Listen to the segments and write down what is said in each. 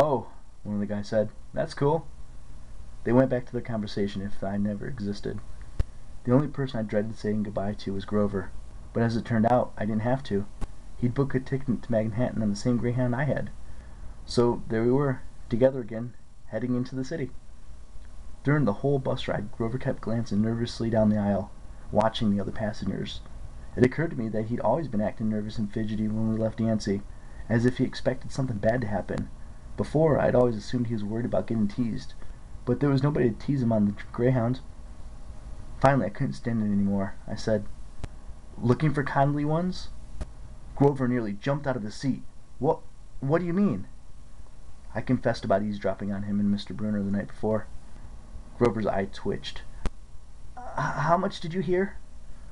"Oh," one of the guys said. "That's cool." They went back to their conversation if I never existed. The only person I dreaded saying goodbye to was Grover. But as it turned out, I didn't have to. He'd booked a ticket to Manhattan on the same Greyhound I had. So there we were, together again, heading into the city. During the whole bus ride, Grover kept glancing nervously down the aisle, watching the other passengers. It occurred to me that he'd always been acting nervous and fidgety when we left Yancey, as if he expected something bad to happen. Before, I'd always assumed he was worried about getting teased, but there was nobody to tease him on the Greyhound. Finally, I couldn't stand it anymore. I said, "Looking for kindly ones?" Grover nearly jumped out of his seat. What do you mean?" I confessed about eavesdropping on him and Mr. Bruner the night before. Grover's eye twitched. "How much did you hear?"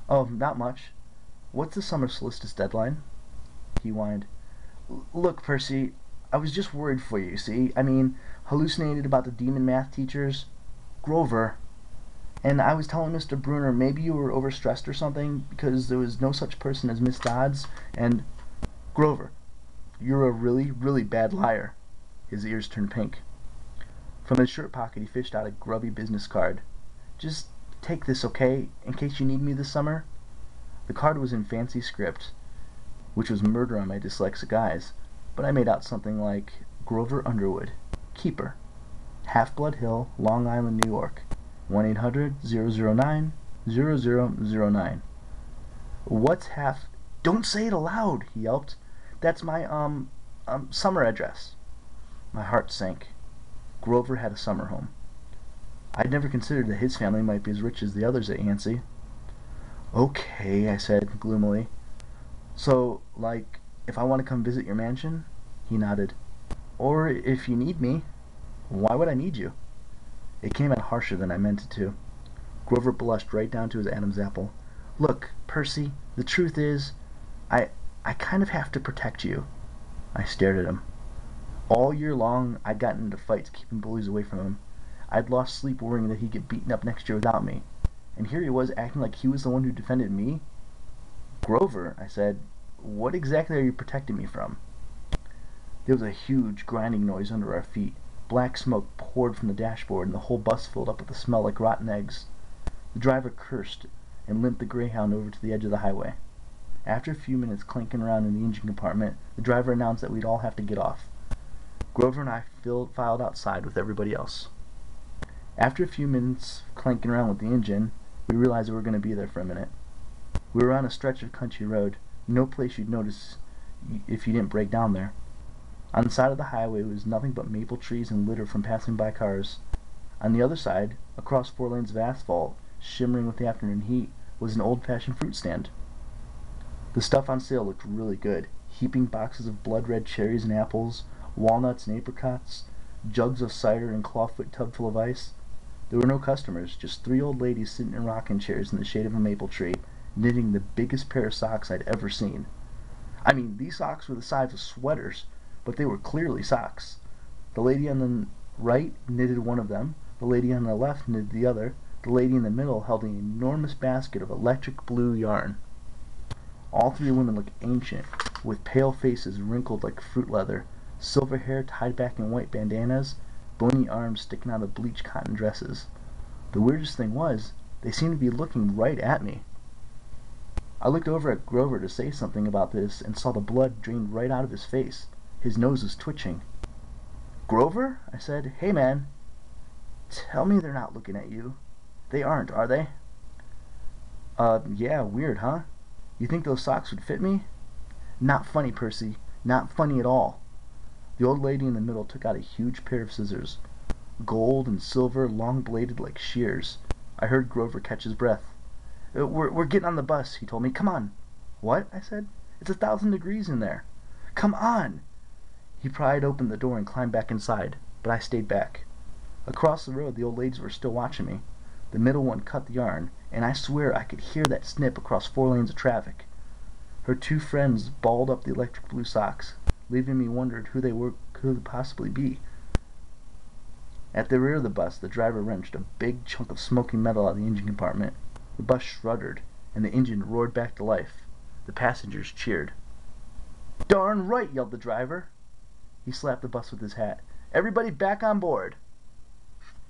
"Oh, not much." "What's the summer solstice deadline?" He whined. "Look, Percy, I was just worried for you, see? I mean, hallucinated about the demon math teachers. Grover. And I was telling Mr. Bruner maybe you were overstressed or something, because there was no such person as Miss Dodds, and—" "Grover, you're a really, really bad liar." His ears turned pink. From his shirt pocket he fished out a grubby business card. "Just take this, okay, in case you need me this summer?" The card was in fancy script, which was murder on my dyslexic eyes, but I made out something like Grover Underwood, Keeper, Half-Blood Hill, Long Island, New York, 1-800-009-0009. "What's half—" "Don't say it aloud," he yelped. "That's my, summer address." My heart sank. Grover had a summer home. I'd never considered that his family might be as rich as the others at Yancey. "Okay," I said gloomily. "So, like, if I want to come visit your mansion?" He nodded. "Or if you need me." "Why would I need you?" It came out harsher than I meant it to. Grover blushed right down to his Adam's apple. "Look, Percy, the truth is, I kind of have to protect you." I stared at him. All year long, I'd gotten into fights keeping bullies away from him. I'd lost sleep worrying that he'd get beaten up next year without me. And here he was acting like he was the one who defended me. "Grover," I said, "what exactly are you protecting me from?" There was a huge grinding noise under our feet. Black smoke poured from the dashboard, and the whole bus filled up with a smell like rotten eggs. The driver cursed and limped the Greyhound over to the edge of the highway. After a few minutes clanking around in the engine compartment, the driver announced that we'd all have to get off. Grover and I filed outside with everybody else. After a few minutes clanking around with the engine, we realized we were going to be there for a minute. We were on a stretch of country road, no place you'd notice if you didn't break down there. On the side of the highway was nothing but maple trees and litter from passing by cars. On the other side, across 4 lanes of asphalt, shimmering with the afternoon heat, was an old-fashioned fruit stand. The stuff on sale looked really good. Heaping boxes of blood-red cherries and apples, walnuts and apricots, jugs of cider and clawfoot tub full of ice. There were no customers, just 3 old ladies sitting in rocking chairs in the shade of a maple tree, knitting the biggest pair of socks I'd ever seen. I mean, these socks were the size of sweaters, but they were clearly socks. The lady on the right knitted one of them, the lady on the left knitted the other, the lady in the middle held an enormous basket of electric blue yarn. All 3 women looked ancient, with pale faces wrinkled like fruit leather, silver hair tied back in white bandanas, bony arms sticking out of bleached cotton dresses. The weirdest thing was, they seemed to be looking right at me. I looked over at Grover to say something about this and saw the blood drain right out of his face. His nose was twitching. "Grover," I said, "hey man, tell me they're not looking at you. They aren't, are they?" Yeah, weird, huh? You think those socks would fit me?" "Not funny, Percy. Not funny at all." The old lady in the middle took out a huge pair of scissors. Gold and silver, long-bladed like shears. I heard Grover catch his breath. We're getting on the bus," he told me. "Come on." "What?" I said. "It's 1,000 degrees in there." "Come on!" He pried open the door and climbed back inside, but I stayed back. Across the road the old ladies were still watching me. The middle one cut the yarn, and I swear I could hear that snip across 4 lanes of traffic. Her 2 friends balled up the electric blue socks, leaving me wondering who they could possibly be. At the rear of the bus, the driver wrenched a big chunk of smoking metal out of the engine compartment. The bus shuddered, and the engine roared back to life. The passengers cheered. "Darn right!" yelled the driver. He slapped the bus with his hat. "Everybody back on board!"